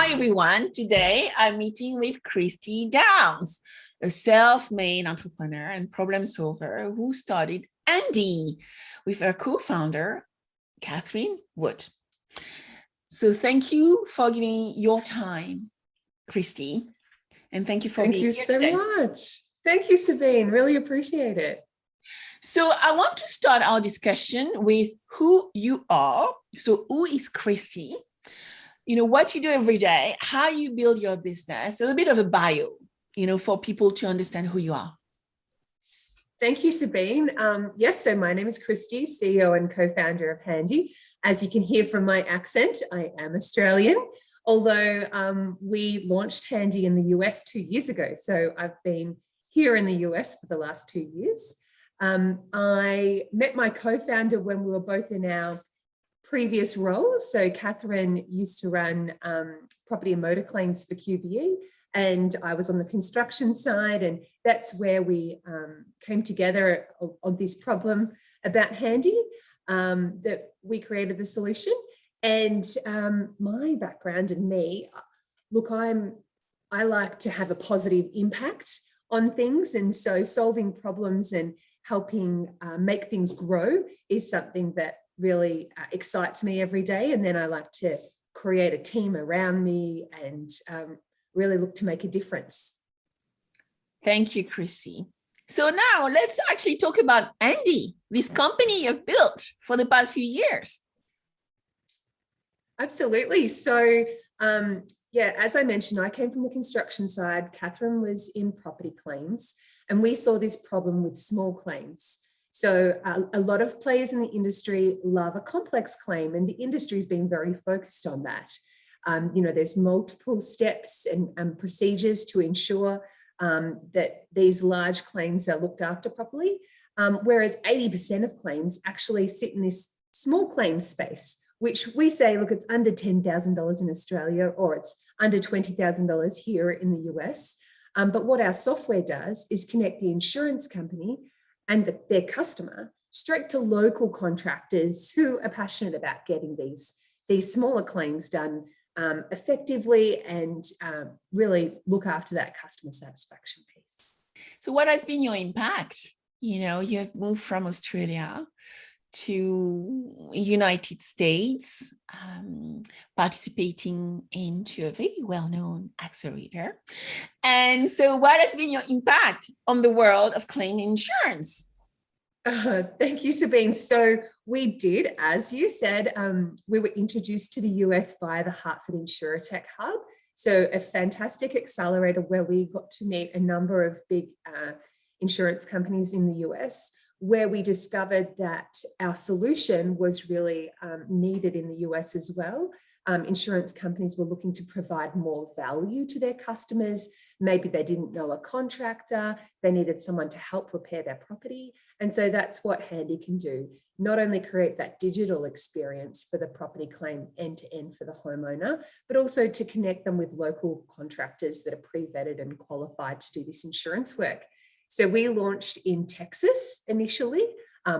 Hi, everyone. Today, I'm meeting with Christie Downs, a self-made entrepreneur and problem solver who started Handdii with her co-founder, Kathryn Wood. So thank you for giving me your time, Christie, and thank you for being here today. Thank you so much. Thank you, Sabine. Really appreciate it. So I want to start our discussion with who you are. So who is Christie? You know, what you do every day, how you build your business, a little bit of a bio, for people to understand who you are. Thank you, Sabine. Yes, so my name is Christie, CEO and co-founder of Handdii. As you can hear from my accent, I am Australian, although we launched Handdii in the US 2 years ago. So I've been here in the US for the last 2 years. I met my co-founder when we were both in our previous roles. So Kathryn used to run property and motor claims for QBE, and I was on the construction side, and that's where we came together on this problem about Handdii, that we created the solution. And my background and me, look, I like to have a positive impact on things, and so solving problems and helping make things grow is something that really excites me every day. And then I like to create a team around me and really look to make a difference. Thank you, Christie. So now let's actually talk about Handdii, this company you've built for the past few years. Absolutely. So yeah, as I mentioned, I came from the construction side. Kathryn was in property claims, and we saw this problem with small claims. So a lot of players in the industry love a complex claim, and the industry's been very focused on that. There's multiple steps and procedures to ensure that these large claims are looked after properly, whereas 80% of claims actually sit in this small claims space, which we say, look, it's under $10,000 in Australia, or it's under $20,000 here in the US. But what our software does is connect the insurance company and their customer straight to local contractors who are passionate about getting these smaller claims done effectively and really look after that customer satisfaction piece. So what has been your impact? You have moved from Australia to United States, participating into a very well-known accelerator. And so what has been your impact on the world of claim insurance? Thank you, Sabine. So we did, as you said, we were introduced to the US via the Hartford Insur-Tech hub. So a fantastic accelerator where we got to meet a number of big insurance companies in the US, where we discovered that our solution was really needed in the US as well. Insurance companies were looking to provide more value to their customers. Maybe they didn't know a contractor, they needed someone to help repair their property. And so that's what Handdii can do. Not only create that digital experience for the property claim end-to-end for the homeowner, but also to connect them with local contractors that are pre-vetted and qualified to do this insurance work. So we launched in Texas initially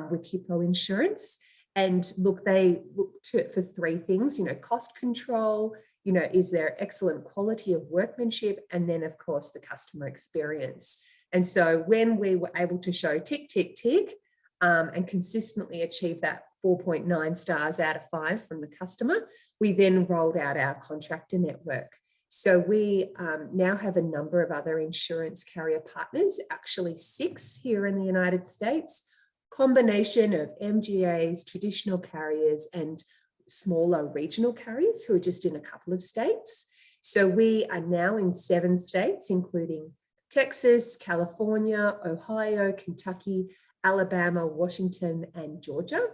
with Hippo Insurance. And look, they look to it for three things, cost control, is there excellent quality of workmanship, and then of course the customer experience. And so when we were able to show tick, tick, tick, and consistently achieve that 4.9 stars out of 5 from the customer, we then rolled out our contractor network. So we now have a number of other insurance carrier partners, actually 6 here in the United States, combination of MGAs, traditional carriers, and smaller regional carriers who are just in a couple of states. So we are now in 7 states, including Texas, California, Ohio, Kentucky, Alabama, Washington, and Georgia.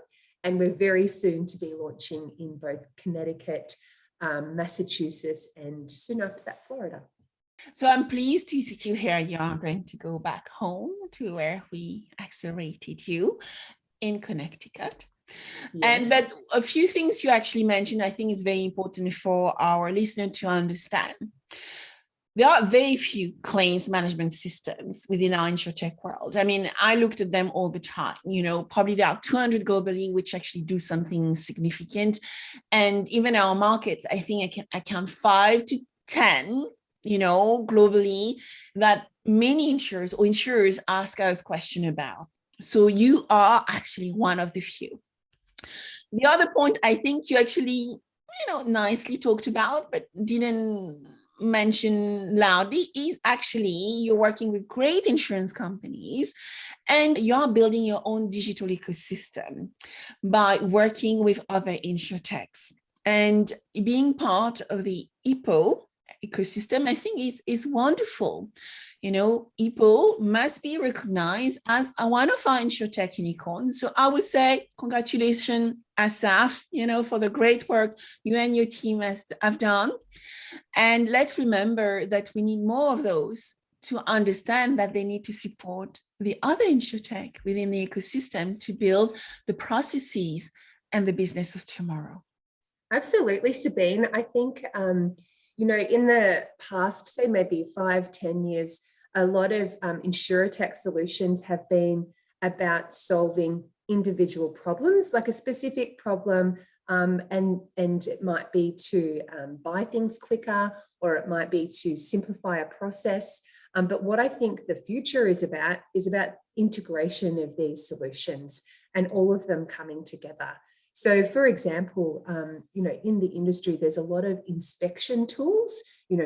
And we're very soon to be launching in both Connecticut, Massachusetts, and soon after that, Florida. So I'm pleased to see you here. You are going to go back home to where we accelerated you in Connecticut. Yes. But a few things you actually mentioned, I think is very important for our listener to understand. there are very few claims management systems within our InsurTech world. I mean, I looked at them all the time. Probably there are 200 globally, which actually do something significant. And even our markets, I think I count 5 to 10, globally, that many insurers ask us questions about. So you are actually one of the few. The other point I think you actually, nicely talked about, but didn't mention loudly, is actually you're working with great insurance companies and you're building your own digital ecosystem by working with other InsurTechs. And being part of the EPO ecosystem, I think is wonderful. EPO must be recognized as one of our InsurTech unicorns. So I would say congratulations, Asaf, for the great work you and your team have done. And let's remember that we need more of those to understand that they need to support the other InsurTech within the ecosystem to build the processes and the business of tomorrow. Absolutely, Sabine. I think, in the past, say maybe 5-10 years, a lot of InsurTech solutions have been about solving individual problems, like a specific problem, and it might be to buy things quicker, or it might be to simplify a process. But what I think the future is about integration of these solutions and all of them coming together. So, for example, in the industry, there's a lot of inspection tools,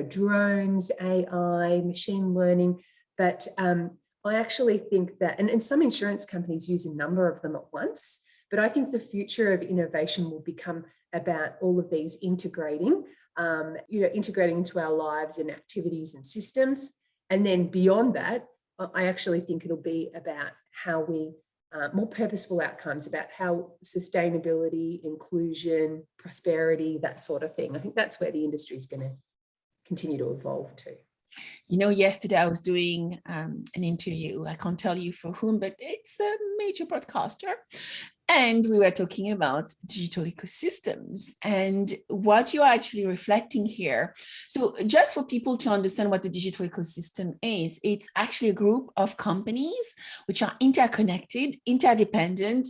drones, AI, machine learning, but I actually think that, and some insurance companies use a number of them at once, but I think the future of innovation will become about all of these integrating into our lives and activities and systems. And then beyond that, I actually think it'll be about how we more purposeful outcomes, about how sustainability, inclusion, prosperity, that sort of thing. I think that's where the industry is going to continue to evolve to. Yesterday I was doing an interview. I can't tell you for whom, but it's a major broadcaster. And we were talking about digital ecosystems and what you're actually reflecting here. So just for people to understand what the digital ecosystem is, it's actually a group of companies which are interconnected, interdependent,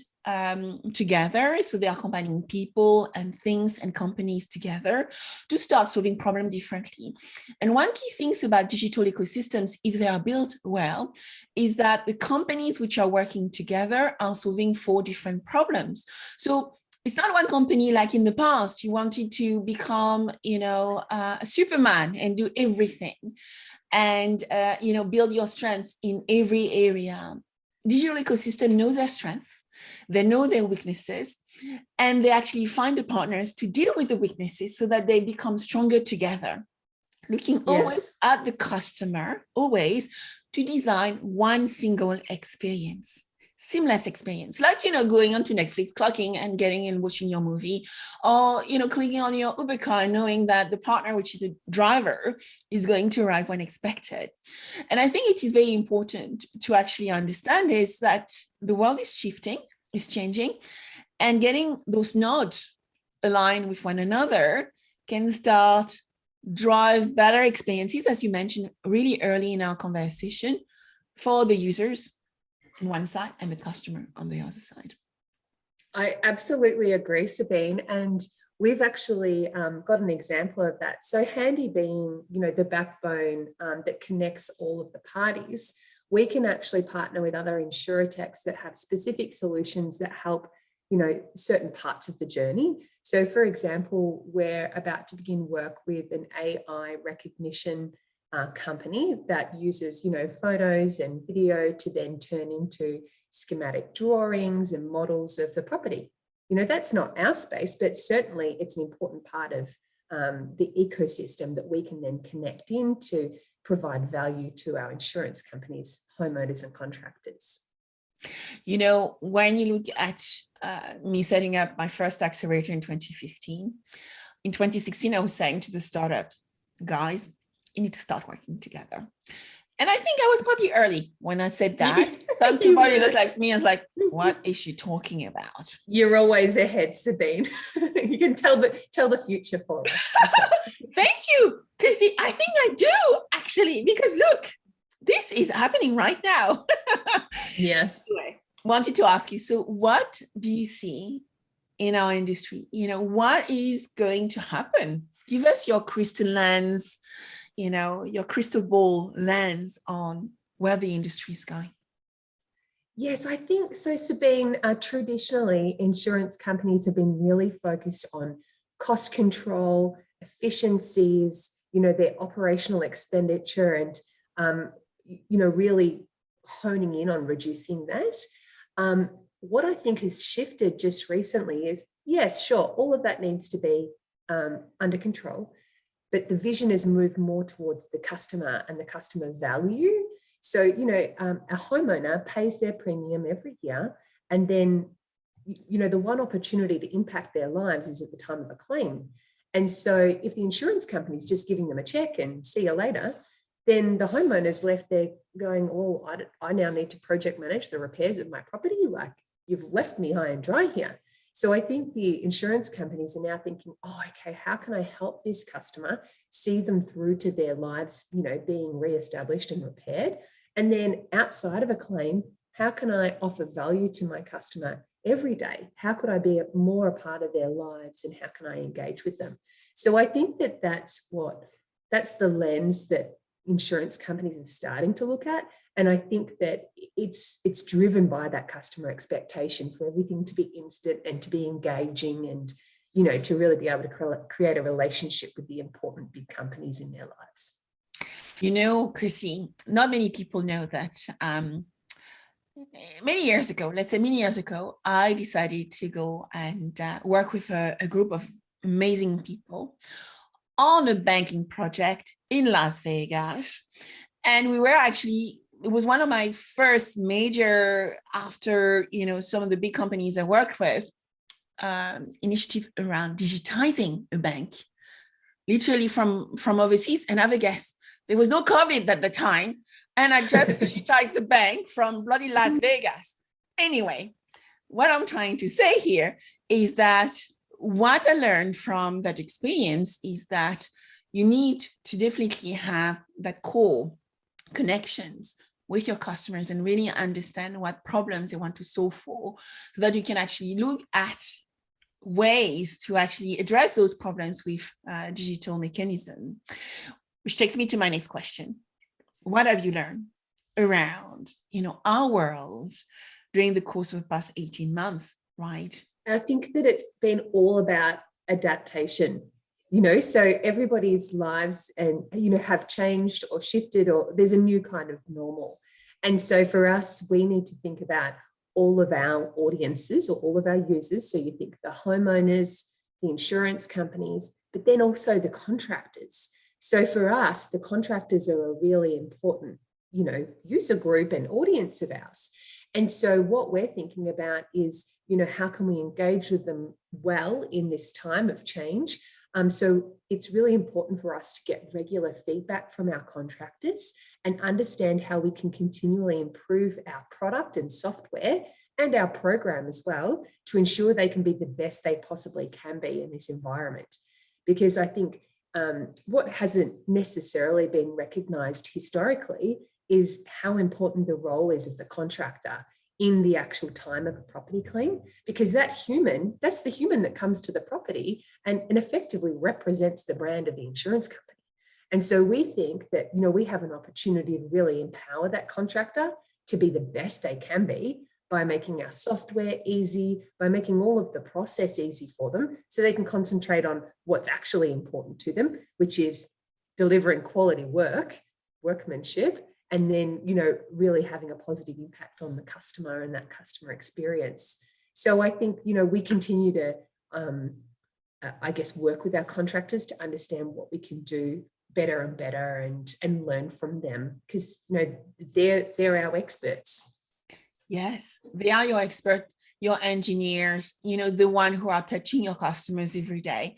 together. So they are combining people and things and companies together to start solving problems differently. And one key thing about digital ecosystems, if they are built well, is that the companies which are working together are solving 4 different problems. So it's not one company like in the past, you wanted to become, a Superman and do everything and, build your strengths in every area. Digital ecosystem knows their strengths. They know their weaknesses, and they actually find the partners to deal with the weaknesses so that they become stronger together. Looking always at the customer, always to design one single experience, seamless experience, like, going onto Netflix, clocking and getting in, watching your movie, or, clicking on your Uber car and knowing that the partner, which is a driver, is going to arrive when expected. And I think it is very important to actually understand is that the world is shifting, is changing, and getting those nodes aligned with one another can start drive better experiences, as you mentioned really early in our conversation, for the users on one side and the customer on the other side. I absolutely agree, Sabine. And we've actually got an example of that. So Handdii being, the backbone that connects all of the parties, we can actually partner with other InsurTechs that have specific solutions that help, certain parts of the journey. So for example, we're about to begin work with an AI recognition company that uses, photos and video to then turn into schematic drawings and models of the property. That's not our space, but certainly it's an important part of the ecosystem that we can then connect in to provide value to our insurance companies, homeowners and contractors. When you look at me setting up my first accelerator in 2015, in 2016, I was saying to the startups, guys, you need to start working together. And I think I was probably early when I said that. Somebody that's like me is like, what is she talking about? You're always ahead, Sabine. You can tell the future for us. Thank you, Christie. I think I do actually, because look, this is happening right now. Yes. Anyway, wanted to ask you, so what do you see in our industry? What is going to happen? Give us your crystal lens, your crystal ball lens on where the industry is going. Yes, I think so, Sabine. Traditionally, insurance companies have been really focused on cost control, efficiencies, their operational expenditure, and really honing in on reducing that. What I think has shifted just recently is, yes, sure, all of that needs to be under control, but the vision has moved more towards the customer and the customer value. So, a homeowner pays their premium every year, and then, the one opportunity to impact their lives is at the time of a claim. And so if the insurance company is just giving them a check and see you later, then the homeowner's left there going, oh, I now need to project manage the repairs of my property. Like, you've left me high and dry here. So I think the insurance companies are now thinking, oh, okay, how can I help this customer see them through to their lives, being reestablished and repaired? And then outside of a claim, how can I offer value to my customer every day? How could I be more a part of their lives, and how can I engage with them? So I think that's the lens that insurance companies are starting to look at. And I think that it's driven by that customer expectation for everything to be instant and to be engaging, and, to really be able to create a relationship with the important big companies in their lives. Christie, not many people know that many years ago, I decided to go and work with a group of amazing people on a banking project in Las Vegas. And it was one of my first major, after, some of the big companies I worked with, initiative around digitizing a bank, literally from overseas. And have a guess, there was no COVID at the time. And I just digitized the bank from bloody Las Vegas. Anyway, what I'm trying to say here is that what I learned from that experience is that you need to definitely have that core connections with your customers and really understand what problems they want to solve for, so that you can actually look at ways to actually address those problems with digital mechanism. Which takes me to my next question. What have you learned around, our world during the course of the past 18 months, right? I think that it's been all about adaptation, so everybody's lives and, have changed or shifted, or there's a new kind of normal. And so for us, we need to think about all of our audiences or all of our users. So you think the homeowners, the insurance companies, but then also the contractors. So for us, the contractors are a really important, user group and audience of ours. And so what we're thinking about is, how can we engage with them well in this time of change? So it's really important for us to get regular feedback from our contractors and understand how we can continually improve our product and software and our program as well, to ensure they can be the best they possibly can be in this environment. Because I think what hasn't necessarily been recognised historically is how important the role is of the contractor in the actual time of a property claim, because that's the human that comes to the property and effectively represents the brand of the insurance company. And so we think that, we have an opportunity to really empower that contractor to be the best they can be by making our software easy, by making all of the process easy for them, so they can concentrate on what's actually important to them, which is delivering quality workmanship, and then, really having a positive impact on the customer and that customer experience. So I think, we continue to, work with our contractors to understand what we can do better and better, and learn from them, because, they're our experts. Yes, they are your expert, your engineers, the one who are touching your customers every day.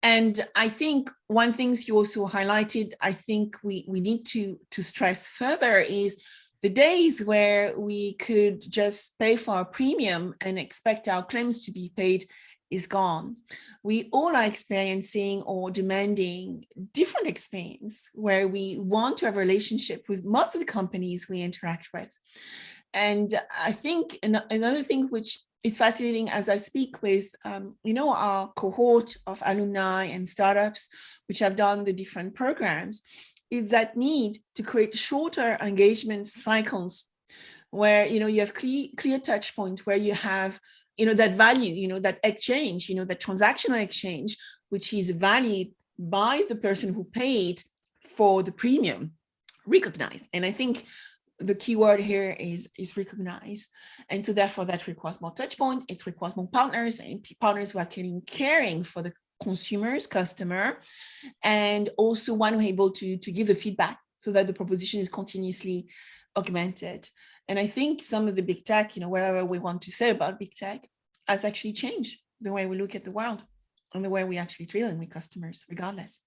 And I think one thing you also highlighted, I think we need to stress further is the days where we could just pay for our premium and expect our claims to be paid is gone. We all are experiencing or demanding different experience where we want to have a relationship with most of the companies we interact with. And I think another thing which is fascinating as I speak with, our cohort of alumni and startups, which have done the different programs, is that need to create shorter engagement cycles where, you have clear touch point where you have, that value, that exchange, that transactional exchange, which is valued by the person who paid for the premium, recognized. And I think the key word here is recognize. And so therefore that requires more touch point, it requires more partners and partners who are caring for the consumers, customer, and also one who are able to give the feedback so that the proposition is continuously augmented. And I think some of the big tech, whatever we want to say about big tech, has actually changed the way we look at the world and the way we actually deal with customers, regardless.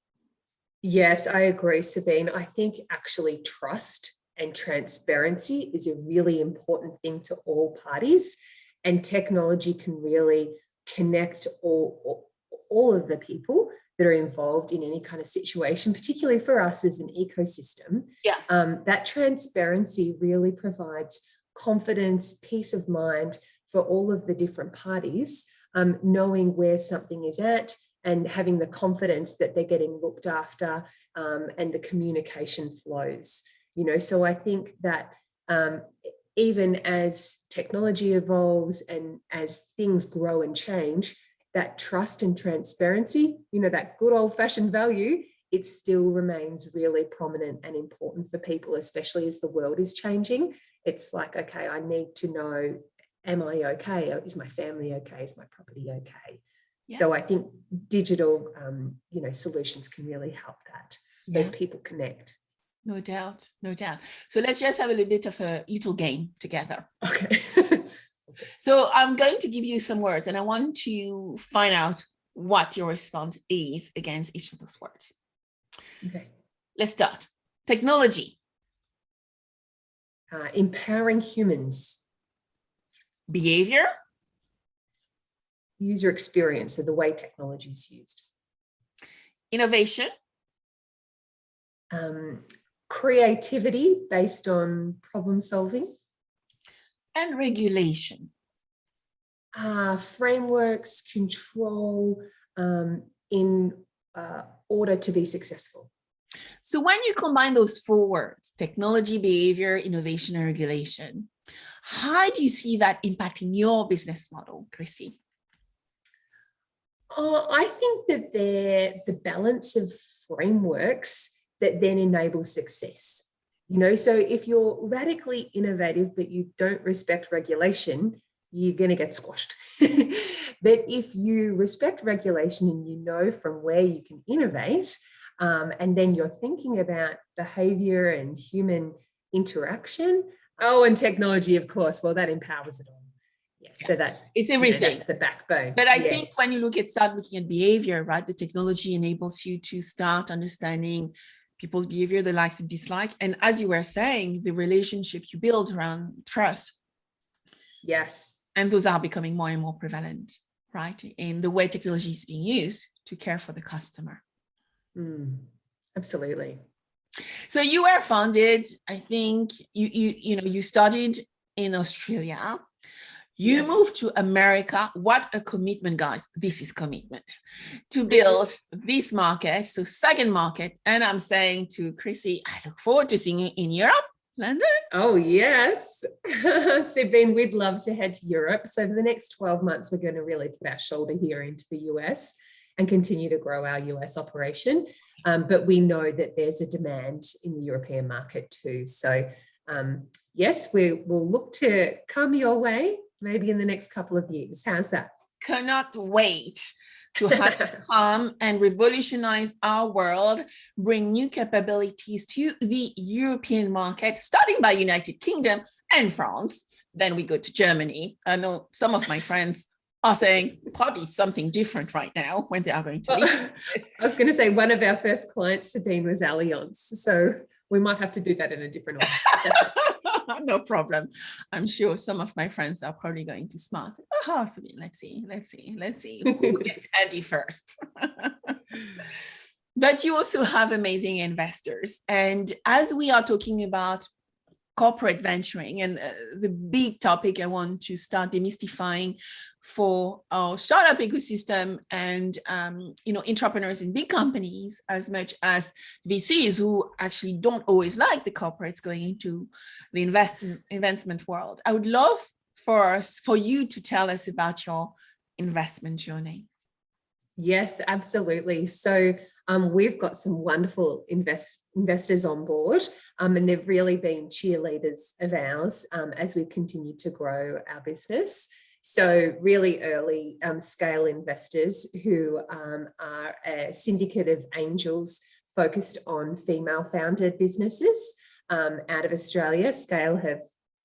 Yes, I agree, Sabine. I think actually trust and transparency is a really important thing to all parties, and technology can really connect all of the people that are involved in any kind of situation, particularly for us as an ecosystem. Yeah. That transparency really provides confidence, peace of mind for all of the different parties, knowing where something is at and having the confidence that they're getting looked after, and the communication flows. So I think that even as technology evolves and as things grow and change, that trust and transparency, that good old-fashioned value, it still remains really prominent and important for people, especially as the world is changing. It's like, okay, I need to know, am I okay? Is my family okay? Is my property okay? Yes. So I think digital, solutions can really help that, those people connect. No doubt, no doubt. So let's just have a little bit of a little game together. Okay. So I'm going to give you some words and I want to find out what your response is against each of those words. Okay. Let's start. Technology. Empowering humans. Behavior. User experience, so the way technology is used. Innovation. Creativity based on problem solving. And regulation. Frameworks, control, in order to be successful. So when you combine those four words, technology, behavior, innovation, and regulation, how do you see that impacting your business model, Christie? I think that they're the balance of frameworks that then enable success. So if you're radically innovative, but you don't respect regulation, you're going to get squashed. But if you respect regulation and you know from where you can innovate, and then you're thinking about behavior and human interaction, and technology, of course, well, that empowers it all. Yes. So that it's everything. That's the backbone. But I think when you start looking at behavior, right, the technology enables you to start understanding people's behavior, the likes and dislikes. And as you were saying, the relationship you build around trust. Yes. And those are becoming more and more prevalent, right, in the way technology is being used to care for the customer. Absolutely. So you were founded, I think you started in Australia. You moved to America. What a commitment, guys. This is commitment to build this market. So second market. And I'm saying to Christie, I look forward to seeing you in Europe, London. Oh, yes. Sabine, we'd love to head to Europe. So for the next 12 months, we're going to really put our shoulder here into the US and continue to grow our US operation. But we know that there's a demand in the European market too. So yes, we will look to come your way maybe in the next couple of years. How's that? Cannot wait to have come and revolutionize our world, bring new capabilities to the European market, starting by United Kingdom and France. Then we go to Germany. I know some of my friends are saying probably something different right now when they are going to Well, I was going to say one of our first clients, Sabine, was Allianz. So we might have to do that in a different order. No problem. I'm sure some of my friends are probably going to smile. Oh, Sabine, let's see who gets Handdii first. But you also have amazing investors. And as we are talking about corporate venturing and the big topic I want to start demystifying for our startup ecosystem and entrepreneurs in big companies, as much as VCs who actually don't always like the corporates going into the investment world. I would love for you to tell us about your investment journey. Yes, absolutely. So we've got some wonderful investors on board, and they've really been cheerleaders of ours as we continue to grow our business. So really early scale investors who are a syndicate of angels focused on female founded businesses out of Australia. Scale have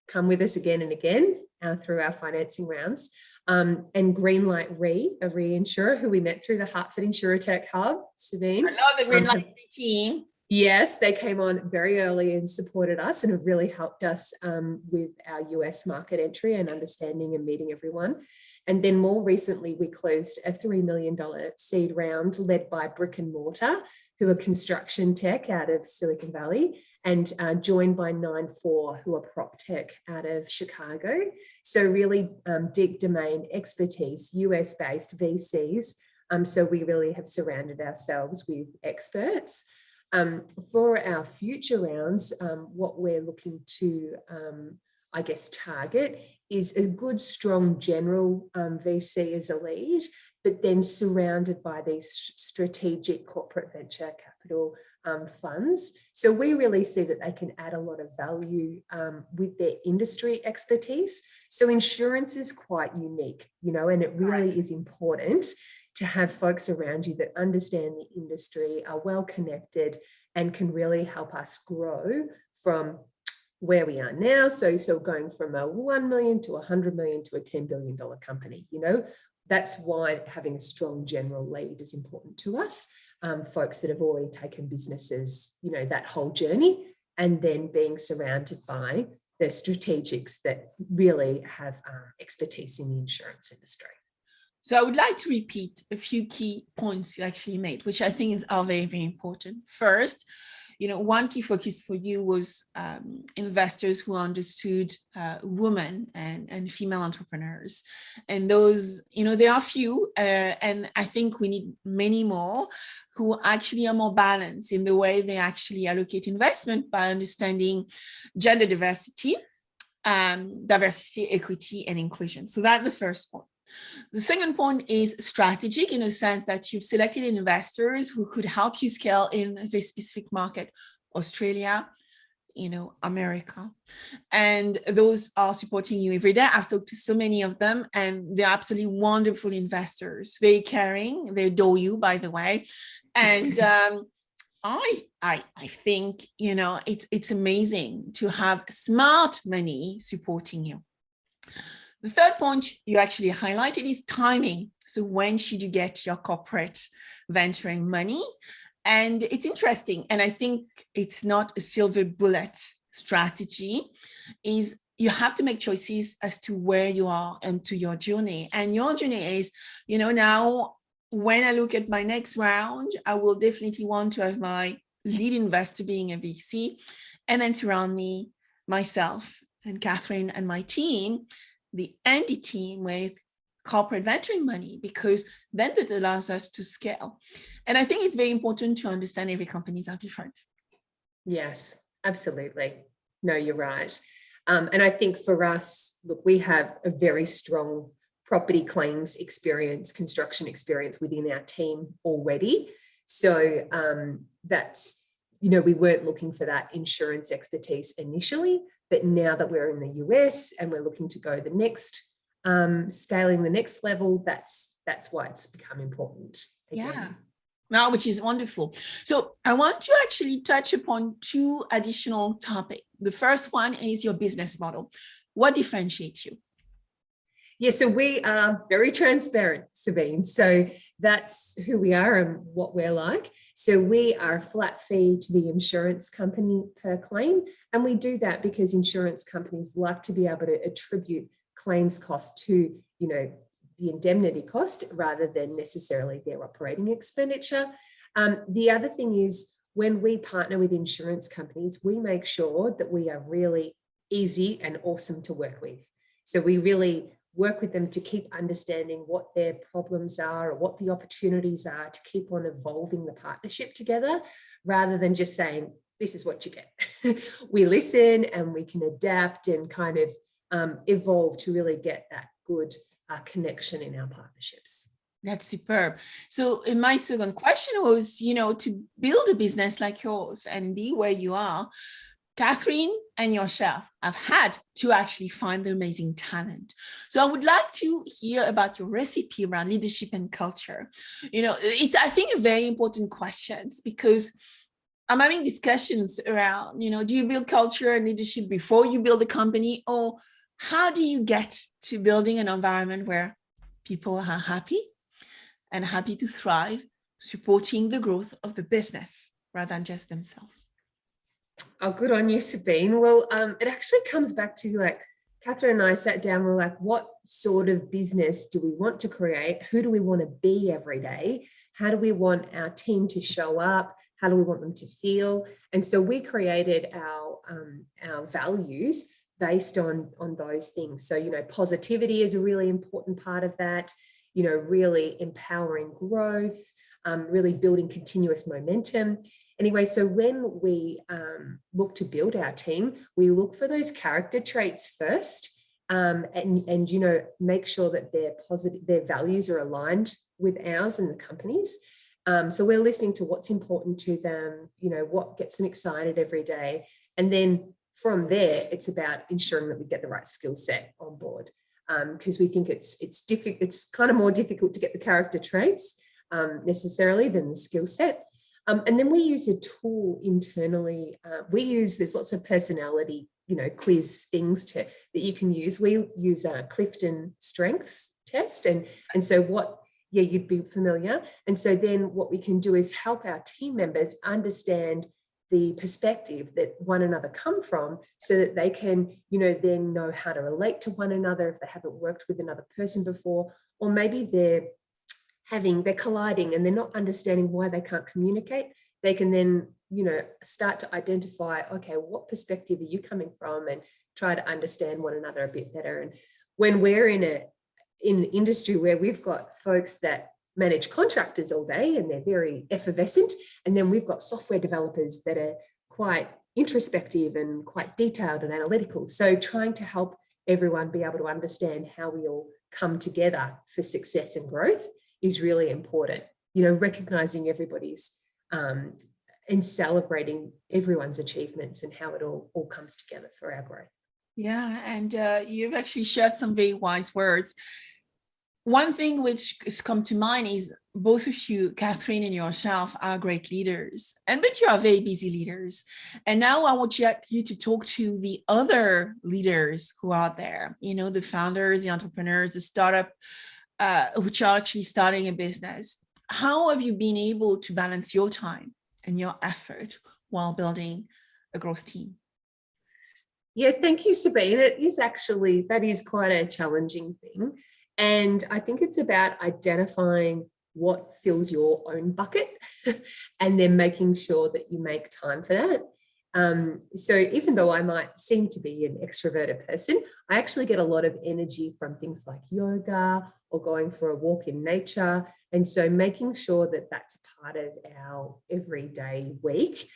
come with us again and again through our financing rounds. And Greenlight Re, a reinsurer who we met through the Hartford InsurTech hub, Sabine. I love the Greenlight Re team. Yes, they came on very early and supported us and have really helped us with our US market entry and understanding and meeting everyone. And then more recently, we closed a $3 million seed round led by Brick and Mortar, who are construction tech out of Silicon Valley, and joined by 9-4, who are prop tech out of Chicago. So really deep domain expertise, US-based VCs. So we really have surrounded ourselves with experts. For our future rounds, what we're looking to, target is a good, strong general VC as a lead, but then surrounded by these strategic corporate venture capital funds. So we really see that they can add a lot of value with their industry expertise. So insurance is quite unique, and it really is important to have folks around you that understand the industry, are well connected, and can really help us grow from where we are now. So going from a 1 million to 100 million to a $10 billion company, that's why having a strong general lead is important to us. Folks that have already taken businesses, that whole journey, and then being surrounded by the strategics that really have expertise in the insurance industry. So I would like to repeat a few key points you actually made, which I think are very, very important. First, one key focus for you was investors who understood women and female entrepreneurs. And those, there are few, and I think we need many more who actually are more balanced in the way they actually allocate investment by understanding gender diversity, equity, and inclusion. So that's the first point. The second point is strategic, in a sense that you've selected investors who could help you scale in a very specific market, Australia, America. And those are supporting you every day. I've talked to so many of them, and they're absolutely wonderful investors, very caring. They adore you, by the way. And I think, it's amazing to have smart money supporting you. The third point you actually highlighted is timing. So when should you get your corporate venturing money? And it's interesting. And I think it's not a silver bullet strategy, is you have to make choices as to where you are and to your journey. And your journey is, now when I look at my next round, I will definitely want to have my lead investor being a VC, and then surround myself and Kathryn and my team, the Handdii team, with corporate venturing money, because then that allows us to scale. And I think it's very important to understand every companies are different. Yes, absolutely. No, you're right. And I think for us, look, we have a very strong property claims experience, construction experience within our team already. So that's, we weren't looking for that insurance expertise initially, but now that we're in the US and we're looking to go the next, scaling the next level, that's why it's become important again. Yeah. Now, which is wonderful. So I want to actually touch upon two additional topics. The first one is your business model. What differentiates you? Yeah, so we are very transparent, Sabine. So that's who we are and what we're like. So we are a flat fee to the insurance company per claim. And we do that because insurance companies like to be able to attribute claims cost to, the indemnity cost rather than necessarily their operating expenditure. The other thing is when we partner with insurance companies, we make sure that we are really easy and awesome to work with. So we really work with them to keep understanding what their problems are or what the opportunities are to keep on evolving the partnership together rather than just saying, this is what you get. We listen and we can adapt and kind of evolve to really get that good connection in our partnerships. That's superb. So my second question was, to build a business like yours and be where you are, Kathryn and yourself have had to actually find the amazing talent. So I would like to hear about your recipe around leadership and culture. It's, I think, a very important question because I'm having discussions around, do you build culture and leadership before you build a company, or how do you get to building an environment where people are happy and happy to thrive, supporting the growth of the business rather than just themselves? Oh, good on you, Sabine. Well, it actually comes back to Kathryn and I sat down, we're like, what sort of business do we want to create? Who do we want to be every day? How do we want our team to show up? How do we want them to feel? And so we created our values based on those things. So, positivity is a really important part of that, really empowering growth, really building continuous momentum. Anyway, so when we look to build our team, we look for those character traits first, and make sure that their values are aligned with ours and the company's. So we're listening to what's important to them, what gets them excited every day, and then from there, it's about ensuring that we get the right skill set on board, because we think it's kind of more difficult to get the character traits necessarily than the skill set. And then we use a tool internally. There's lots of personality, quiz things that you can use. We use a Clifton Strengths test. And so you'd be familiar. And so then what we can do is help our team members understand the perspective that one another come from so that they can, then know how to relate to one another if they haven't worked with another person before, or maybe they're colliding and they're not understanding why they can't communicate. They can then, start to identify, okay, what perspective are you coming from, and try to understand one another a bit better. And when we're in an industry where we've got folks that manage contractors all day and they're very effervescent, and then we've got software developers that are quite introspective and quite detailed and analytical. So trying to help everyone be able to understand how we all come together for success and growth is really important, recognizing everybody's and celebrating everyone's achievements and how it all comes together for our growth. Yeah, and you've actually shared some very wise words. One thing which has come to mind is both of you, Kathryn and yourself, are great leaders, but you are very busy leaders. And now I want you to talk to the other leaders who are there, the founders, the entrepreneurs, the startup, which are actually starting a business. How have you been able to balance your time and your effort while building a growth team? Yeah, thank you, Sabine. That is quite a challenging thing. And I think it's about identifying what fills your own bucket and then making sure that you make time for that. So even though I might seem to be an extroverted person, I actually get a lot of energy from things like yoga or going for a walk in nature. And so making sure that that's a part of our everyday week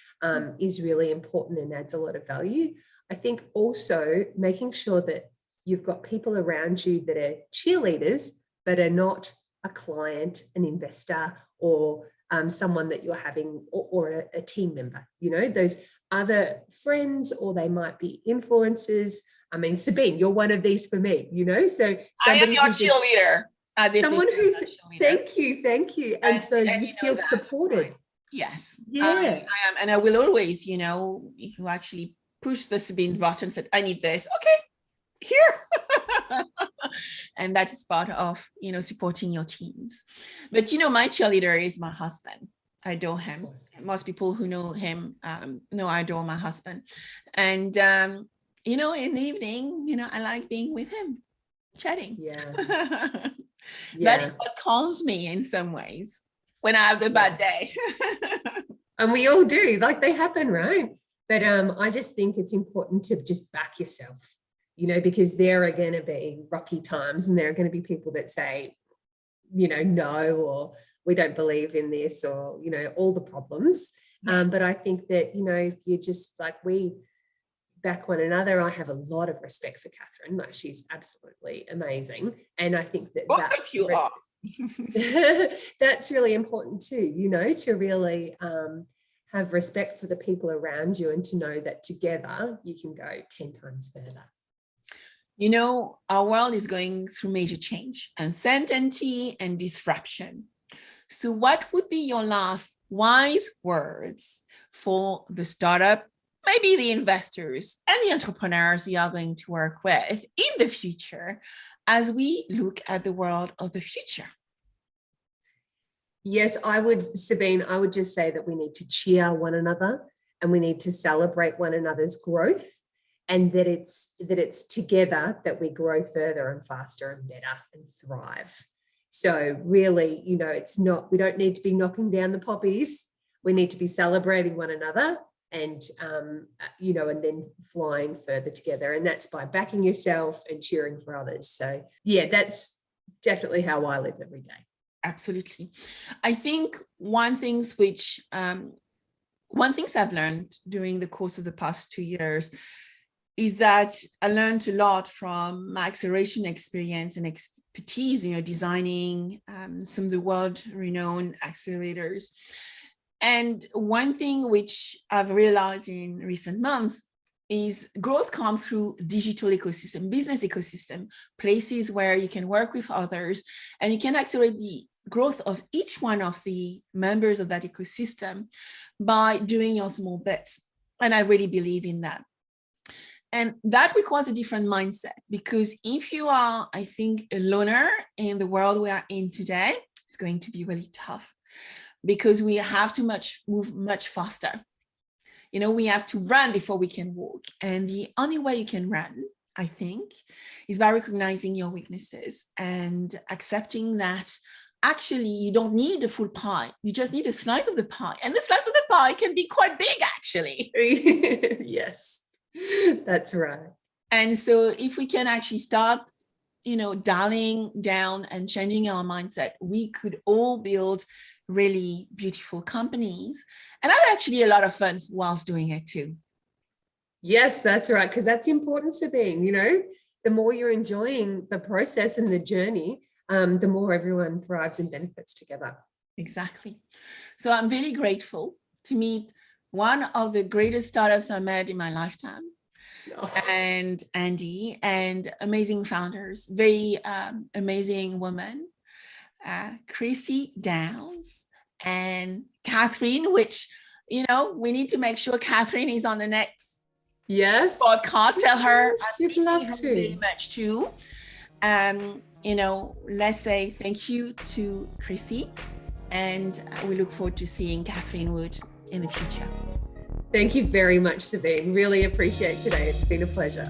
is really important and adds a lot of value. I think also making sure that you've got people around you that are cheerleaders, but are not a client, an investor, or someone that you're having, or a team member, those other friends, or they might be influencers. I mean, Sabine, you're one of these for me, so I am your cheerleader. Someone who's, thank you. And so you feel supported. Right. Yes. Yeah. I am. And I will always, if you actually push the Sabine button, said, I need this. Okay, here. And that is part of, supporting your teams. But, my cheerleader is my husband. I adore him. Most people who know him know I adore my husband. And, in the evening, I like being with him, chatting. Yeah. That is what calms me in some ways when I have the bad day. And we all do, like they happen, right? But I just think it's important to just back yourself, because there are going to be rocky times and there are going to be people that say, no, or we don't believe in this, or, all the problems. But I think that, if you just like we back one another, I have a lot of respect for Kathryn. Like she's absolutely amazing. And I think that both of you are. That's really important too, to really have respect for the people around you and to know that together you can go 10 times further. Our world is going through major change, uncertainty and disruption. So what would be your last wise words for the startup, maybe the investors and the entrepreneurs you are going to work with in the future as we look at the world of the future? Yes, Sabine, I would just say that we need to cheer one another and we need to celebrate one another's growth, and that it's together that we grow further and faster and better and thrive. So really, we don't need to be knocking down the poppies. We need to be celebrating one another and, and then flying further together. And that's by backing yourself and cheering for others. So yeah, that's definitely how I live every day. Absolutely. I think one things I've learned during the course of the past 2 years is that I learned a lot from my acceleration experience and expertise, designing some of the world-renowned accelerators. And one thing which I've realized in recent months is growth comes through digital ecosystem, business ecosystem, places where you can work with others and you can accelerate the growth of each one of the members of that ecosystem by doing your small bits. And I really believe in that. And that requires a different mindset, because if you are, I think, a loner in the world we are in today, it's going to be really tough because we have to move much faster. We have to run before we can walk. And the only way you can run, I think, is by recognizing your weaknesses and accepting that actually you don't need the full pie. You just need a slice of the pie. And the slice of the pie can be quite big, actually. Yes, that's right. And so if we can actually start, dialing down and changing our mindset, we could all build really beautiful companies and have actually a lot of fun whilst doing it too. Yes, that's right. Because that's important, Sabine. The more you're enjoying the process and the journey, the more everyone thrives and benefits together. Exactly. So I'm very grateful to meet one of the greatest startups I met in my lifetime. And Handdii, and amazing founders, very amazing woman, Christie Downs and Kathryn, which, we need to make sure Kathryn is on the next podcast. Tell her she'd love to very much too. Let's say thank you to Christie, and we look forward to seeing Kathryn Wood in the future. Thank you very much, Sabine. Really appreciate today. It's been a pleasure.